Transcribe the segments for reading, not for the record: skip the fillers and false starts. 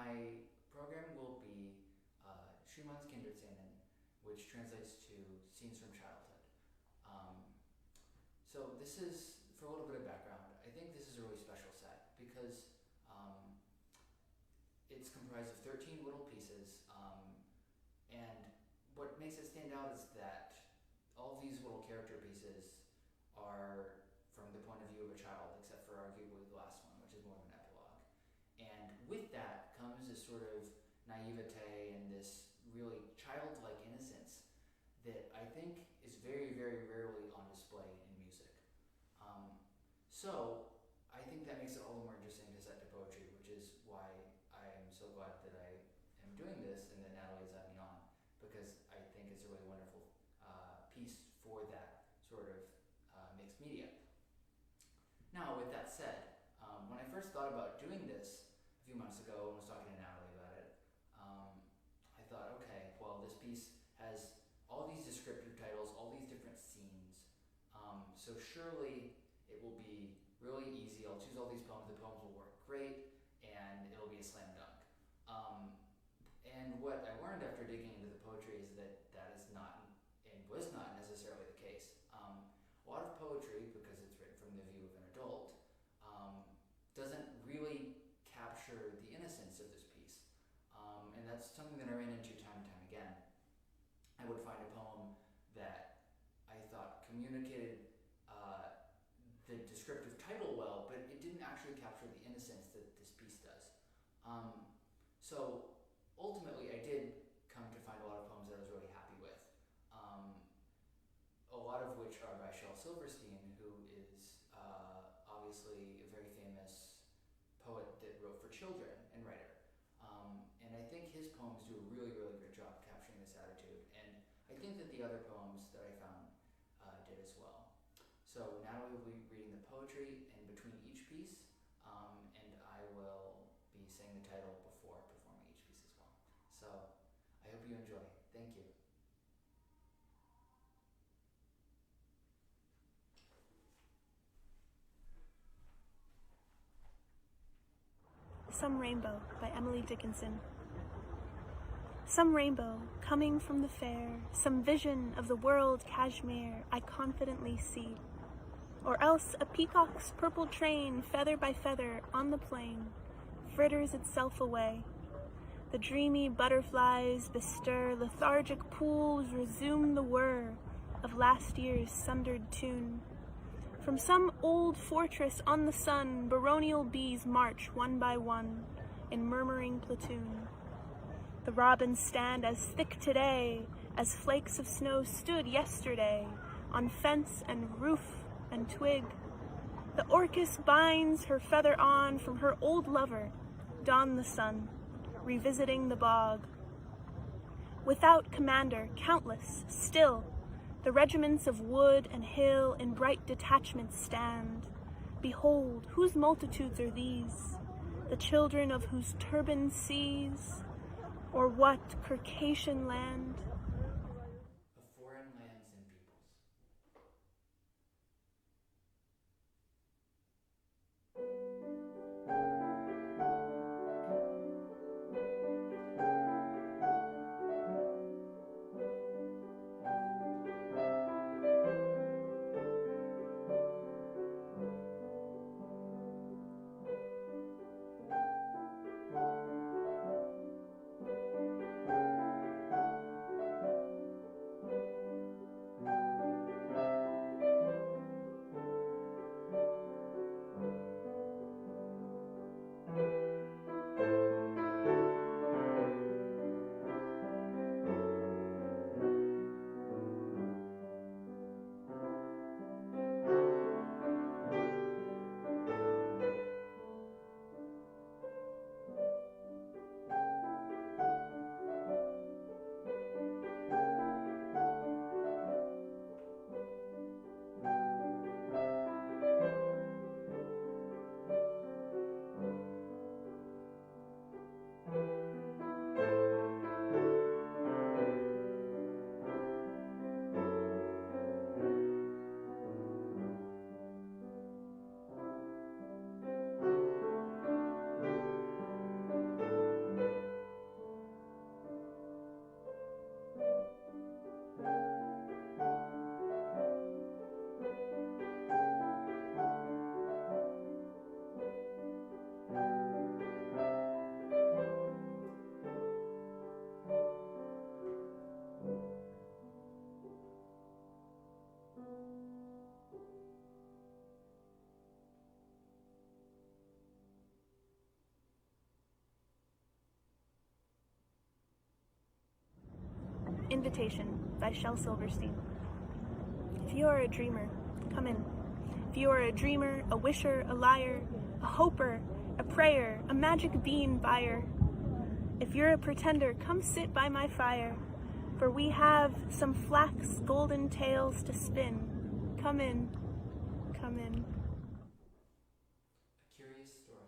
my program will be Schumann's Kinderszenen, which translates to Scenes from Childhood. So this is, for a little bit of background, I think this is a really special set because it's comprised of 13 little pieces, and what makes it stand out is that all of these little character pieces are from the point of view of a child, except for arguably the last one, which is more of an epilogue. And with that comes this sort of naivete and this really childlike innocence that I think is very, very rarely on display in music. So I think that makes it all the more interesting to set to poetry, which is why I am so glad that I am doing this and that Natalie has had me on, because I think it's a really wonderful piece for that sort of mixed media. Now, with that said, when I first thought about doing this a few months ago and was talking to Natalie about it, I thought, okay, well, this piece has all these descriptive titles, all these different scenes, so surely it will be really easy. I'll choose all these poems, the poems will work great, and it'll be a slam dunk. And what I learned after digging into the poetry is that that is not, and was not necessarily the case. A lot of poetry, because it's written from the view of an adult, doesn't really capture the innocence of this piece. And that's something that I ran into time and time again. I would find a poem that I thought communicated the descriptive title well, but it didn't actually capture the innocence that this piece does. So ultimately, I did come to find a lot of poems that I was really happy with. A lot of which are by Shel Silverstein, who is obviously a very famous poet that wrote for children and writer. And I think his poems do a really, really great job capturing this attitude. And I think that the other poems that I found did as well. So Natalie will be reading the poetry in between each piece, and I will be saying the title before performing each piece as well. So I hope you enjoy. Thank you. Some Rainbow by Emily Dickinson. Some rainbow coming from the fair, some vision of the world Kashmir I confidently see, or else a peacock's purple train, feather by feather on the plain, fritters itself away. The dreamy butterflies bestir, lethargic pools resume the whir of last year's sundered tune. From some old fortress on the sun, baronial bees march one by one in murmuring platoon. The robins stand as thick today as flakes of snow stood yesterday on fence and roof and twig. The orchis binds her feather on from her old lover, Don the sun, revisiting the bog. Without commander, countless, still, the regiments of wood and hill in bright detachments stand. Behold, whose multitudes are these? The children of whose turban seas? Or what Circassian land? Of foreign lands and peoples. Invitation by Shel Silverstein. If you are a dreamer, come in. If you are a dreamer, a wisher, a liar, a hoper, a prayer, a magic bean buyer, if you're a pretender, come sit by my fire, for we have some flax golden tales to spin. Come in, come in. A curious story.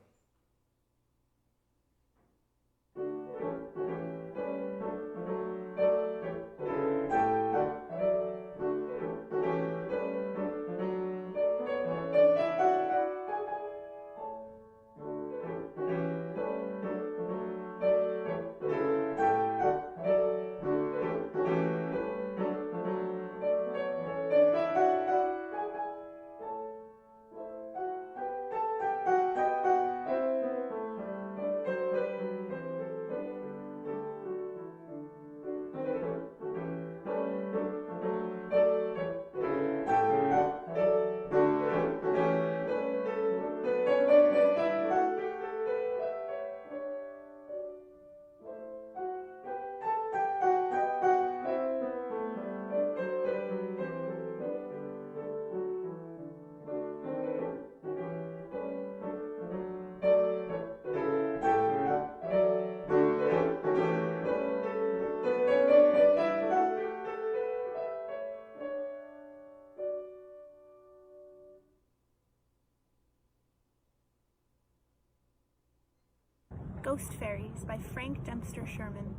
Ghost Fairies by Frank Dempster Sherman.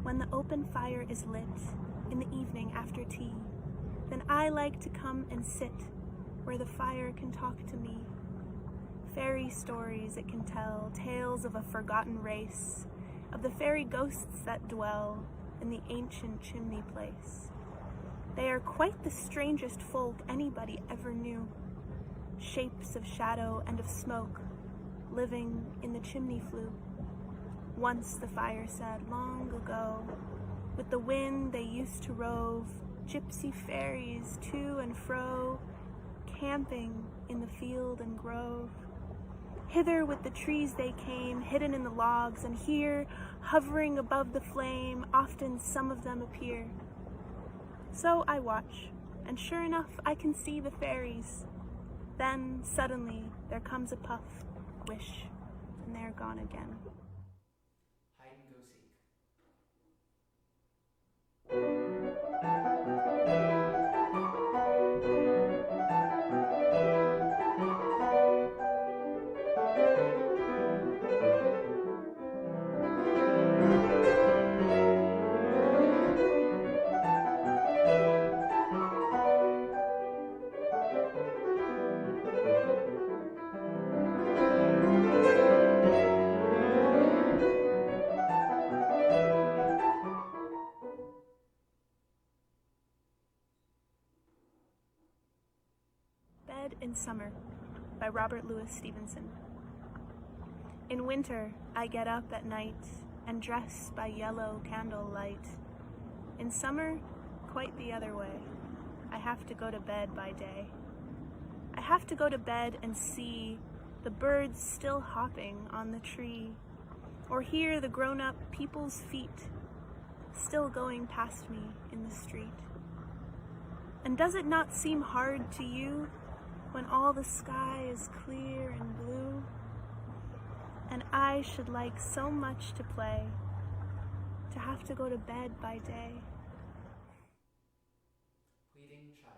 When the open fire is lit in the evening after tea, then I like to come and sit where the fire can talk to me. Fairy stories it can tell, tales of a forgotten race, of the fairy ghosts that dwell in the ancient chimney place. They are quite the strangest folk anybody ever knew, shapes of shadow and of smoke, living in the chimney flue. Once the fire said, long ago, with the wind they used to rove, gypsy fairies to and fro, camping in the field and grove. Hither with the trees they came, hidden in the logs, and here, hovering above the flame, often some of them appear. So I watch, and sure enough I can see the fairies. Then, suddenly, there comes a puff, wish, and they're gone again. Hide and go seek. Bed in Summer by Robert Louis Stevenson. In winter, I get up at night and dress by yellow candlelight. In summer, quite the other way. I have to go to bed by day. I have to go to bed and see the birds still hopping on the tree, or hear the grown-up people's feet still going past me in the street. And does it not seem hard to you when all the sky is clear and blue? And I should like so much to play, to have to go to bed by day. Pleading child.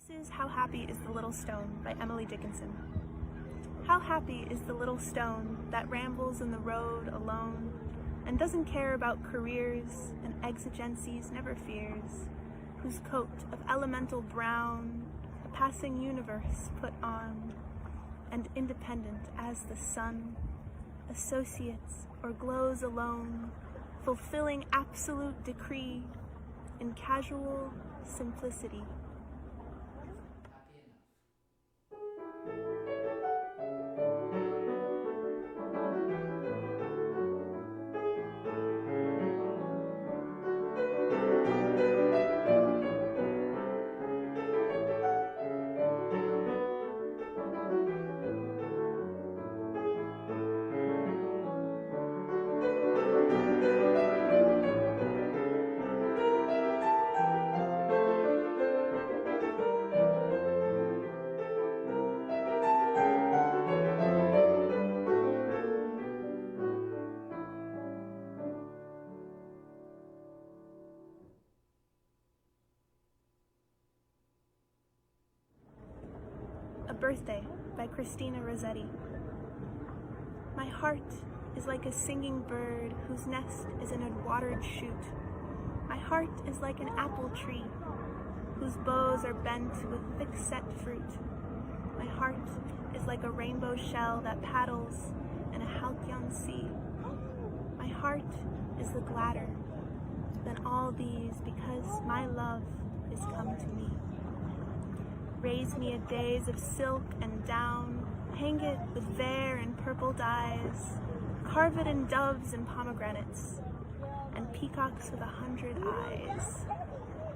This is How Happy is the Little Stone by Emily Dickinson. How happy is the little stone that rambles in the road alone and doesn't care about careers and exigencies, never fears, whose coat of elemental brown a passing universe put on, and independent as the sun, associates or glows alone, fulfilling absolute decree in casual simplicity. Happy enough. A Birthday by Christina Rossetti. My heart is like a singing bird whose nest is in a watered shoot. My heart is like an apple tree whose boughs are bent with thick-set fruit. My heart is like a rainbow shell that paddles in a halcyon sea. My heart is the gladder than all these because my love is come to me. Raise me a days of silk and down, hang it with vair and purple dyes, carve it in doves and pomegranates, and peacocks with 100 eyes.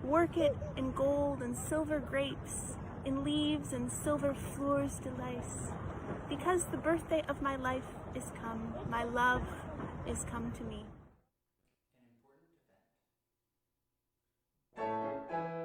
Work it in gold and silver grapes, in leaves and silver fleurs de lis, because the birthday of my life is come, my love is come to me. An important event.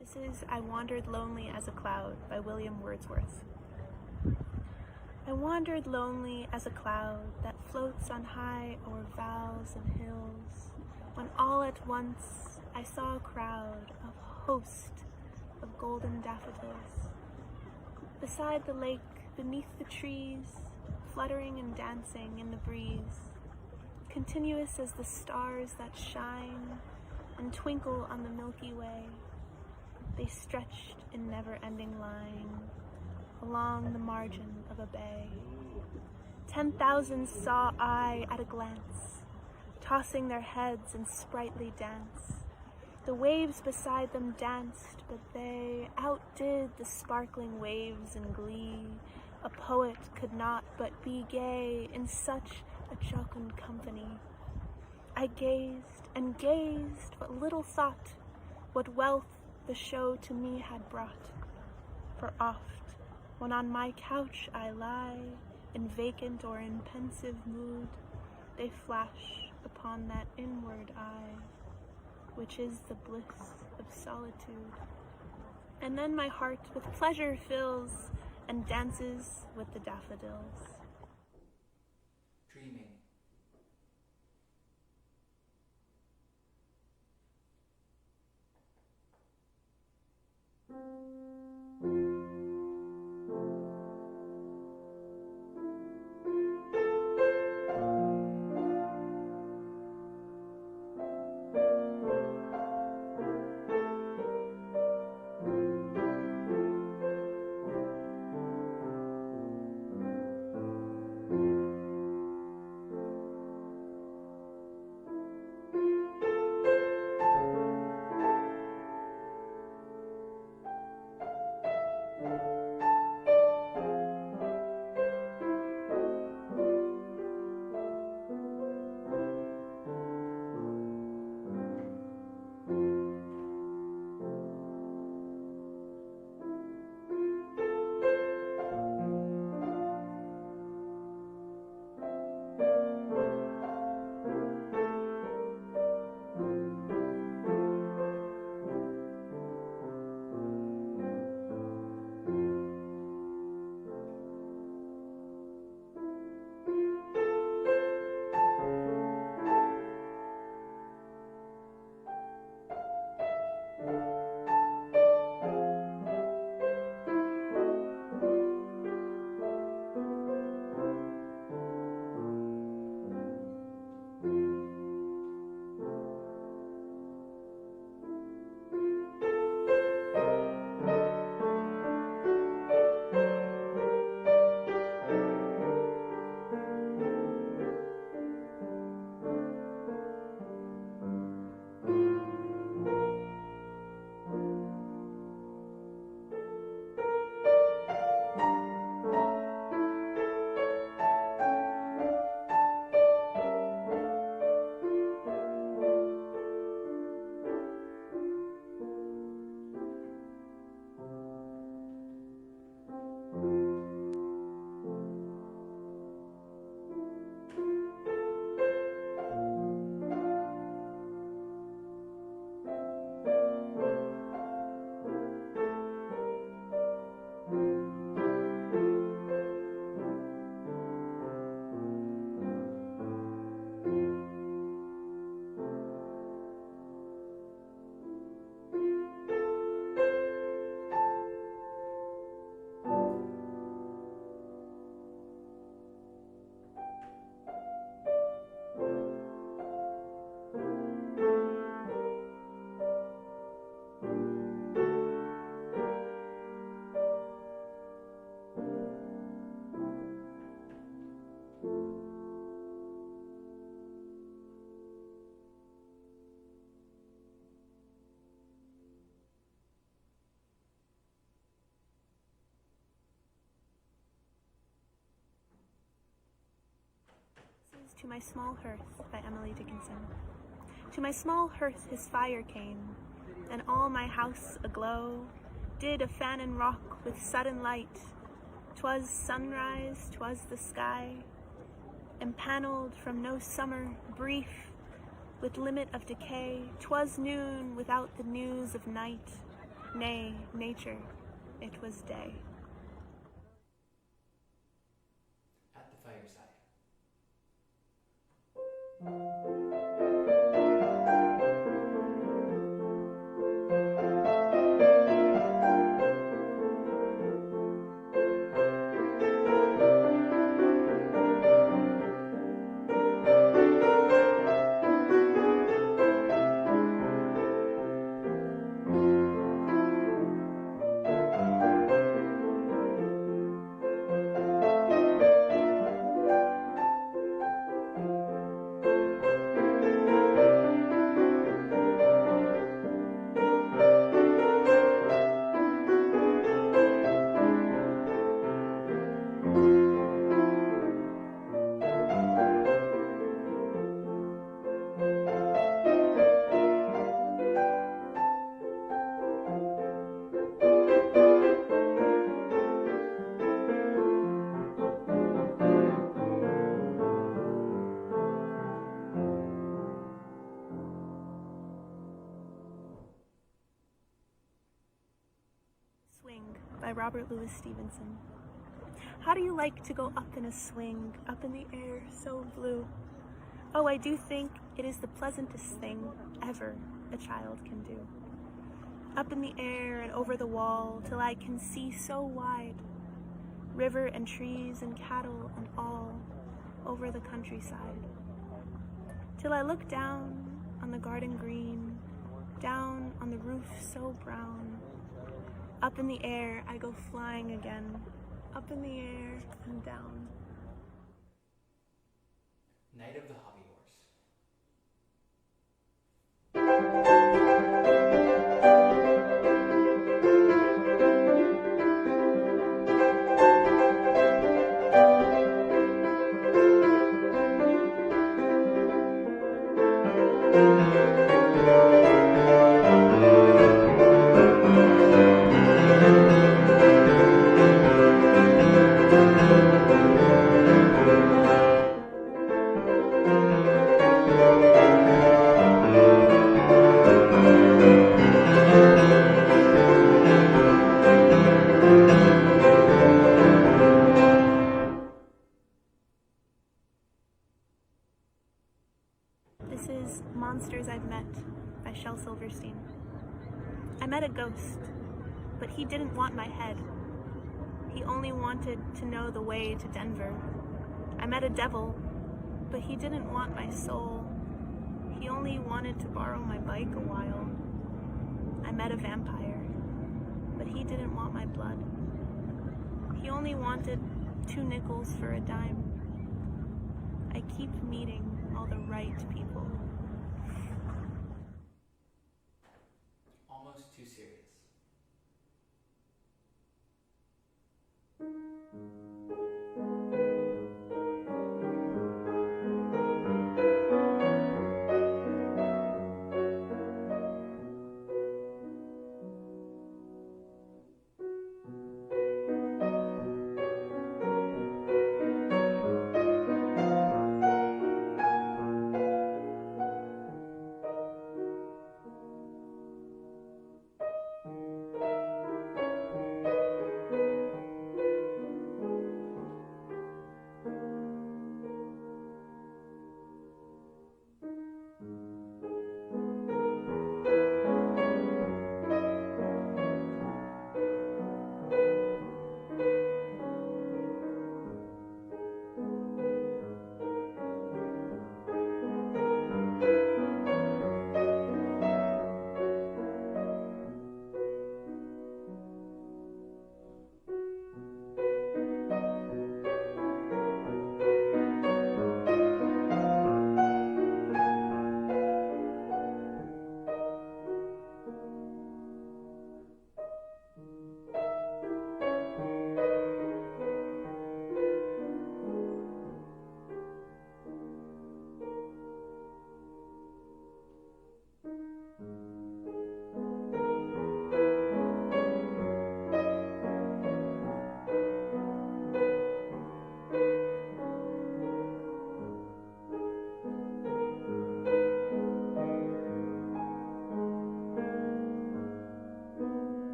This is I Wandered Lonely as a Cloud by William Wordsworth. I wandered lonely as a cloud that floats on high o'er vales and hills, when all at once I saw a crowd, a host of golden daffodils. Beside the lake, beneath the trees, fluttering and dancing in the breeze, continuous as the stars that shine and twinkle on the Milky Way, they stretched in never-ending line along the margin of a bay. 10,000 saw I at a glance, tossing their heads in sprightly dance. The waves beside them danced, but they outdid the sparkling waves in glee. A poet could not but be gay in such a jocund company. I gazed and gazed, but little thought what wealth the show to me had brought. For oft, when on my couch I lie, in vacant or in pensive mood, they flash upon that inward eye, which is the bliss of solitude. And then my heart with pleasure fills and dances with the daffodils. Dreaming. to My Small Hearth by Emily Dickinson. To my small hearth his fire came, and all my house aglow did a fan and rock with sudden light. 'Twas sunrise, 'twas the sky, empaneled from no summer, brief, with limit of decay. 'Twas noon without the news of night, nay, nature, it was day. At the fireside. By Robert Louis Stevenson. How do you like to go up in a swing, up in the air so blue? Oh, I do think it is the pleasantest thing ever a child can do. Up in the air and over the wall till I can see so wide, river and trees and cattle and all over the countryside. Till I look down on the garden green, down on the roof so brown. Up in the air, I go flying again, up in the air and down. Night of the Hobby Horse. This is Monsters I've Met by Shel Silverstein. I met a ghost, but he didn't want my head. He only wanted to know the way to Denver. I met a devil, but he didn't want my soul. He only wanted to borrow my bike a while. I met a vampire, but he didn't want my blood. He only wanted 2 nickels for a dime. I keep meeting all the right people. Almost too serious.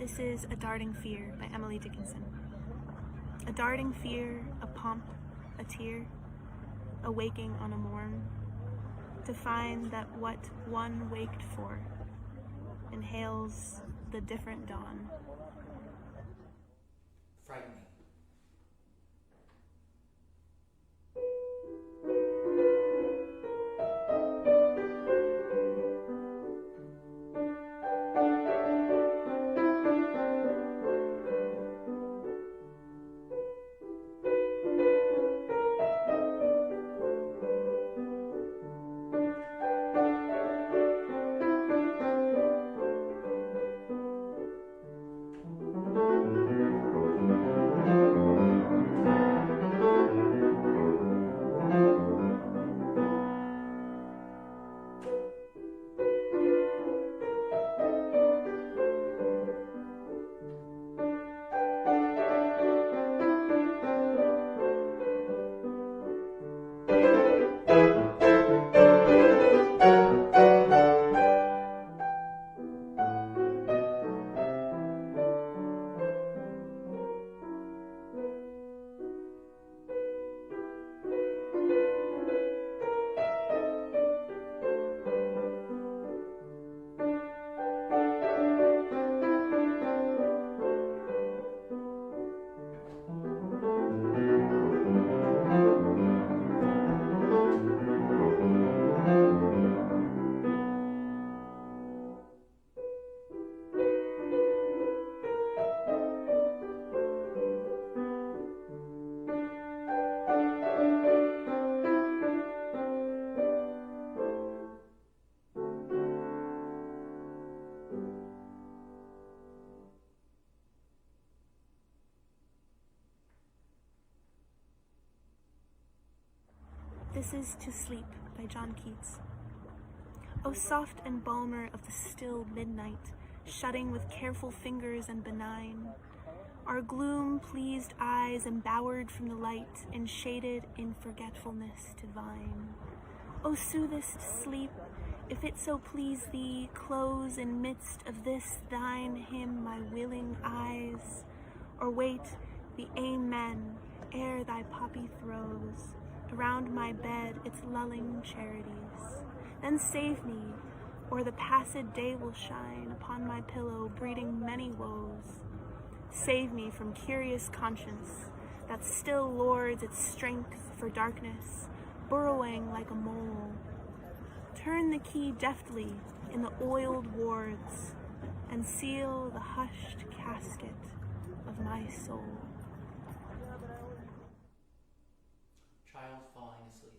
This is A Darting Fear by Emily Dickinson. A darting fear, a pomp, a tear, a waking on a morn, to find that what one waked for inhales the different dawn. Frightening. This is To Sleep by John Keats. O soft embalmer of the still midnight, shutting with careful fingers and benign, our gloom-pleased eyes embowered from the light, enshaded in forgetfulness divine. O soothest sleep, if it so please thee, close in midst of this thine hymn my willing eyes, or wait the Amen ere thy poppy throws around my bed its lulling charities. Then save me, or the passed day will shine upon my pillow, breeding many woes. Save me from curious conscience, that still lords its strength for darkness, burrowing like a mole. Turn the key deftly in the oiled wards, and seal the hushed casket of my soul. Child falling asleep.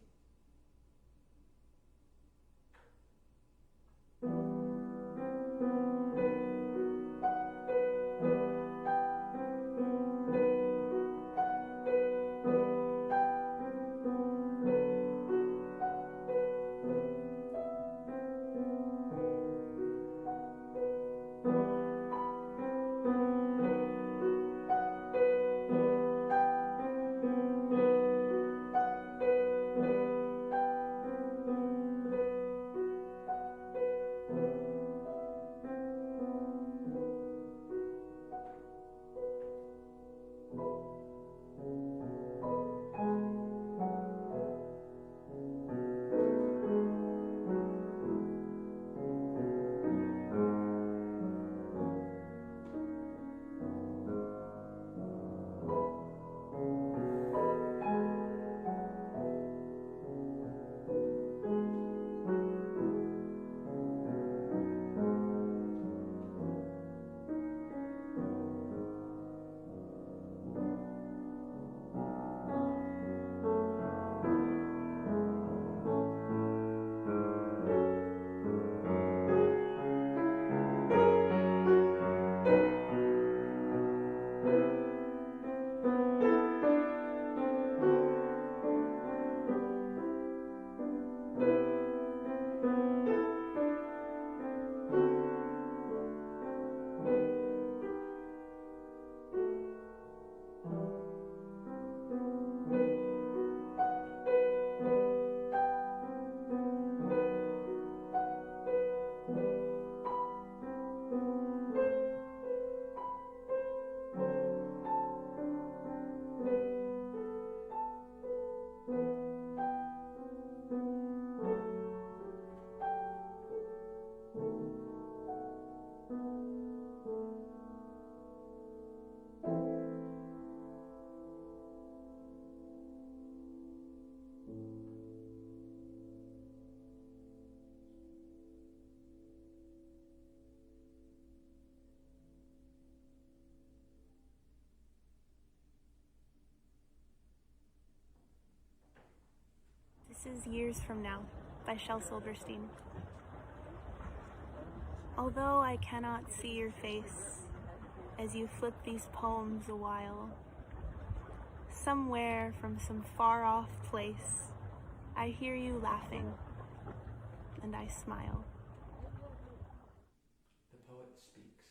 Keats's Years From Now by Shel Silverstein. Although I cannot see your face as you flip these poems a while, somewhere from some far-off place, I hear you laughing, and I smile. The poet speaks.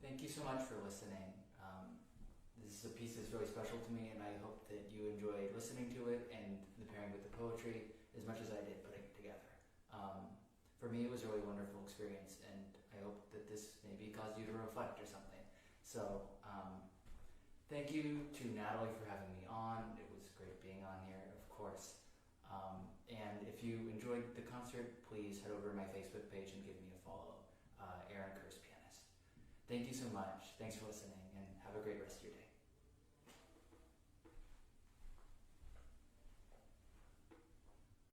Thank you so much for listening. This is a piece that's really special to me, and I hope that you enjoyed listening to it and the pairing with the poetry as much as I did putting it together. For me, it was a really wonderful experience, and I hope that this maybe caused you to reflect or something. So, thank you to Natalie for having me on. It was great being on here, of course. And if you enjoyed the concert, please head over to my Facebook page and give me a follow. Aaron Kurz, pianist. Thank you so much. Thanks for listening, and have a great rest of your day.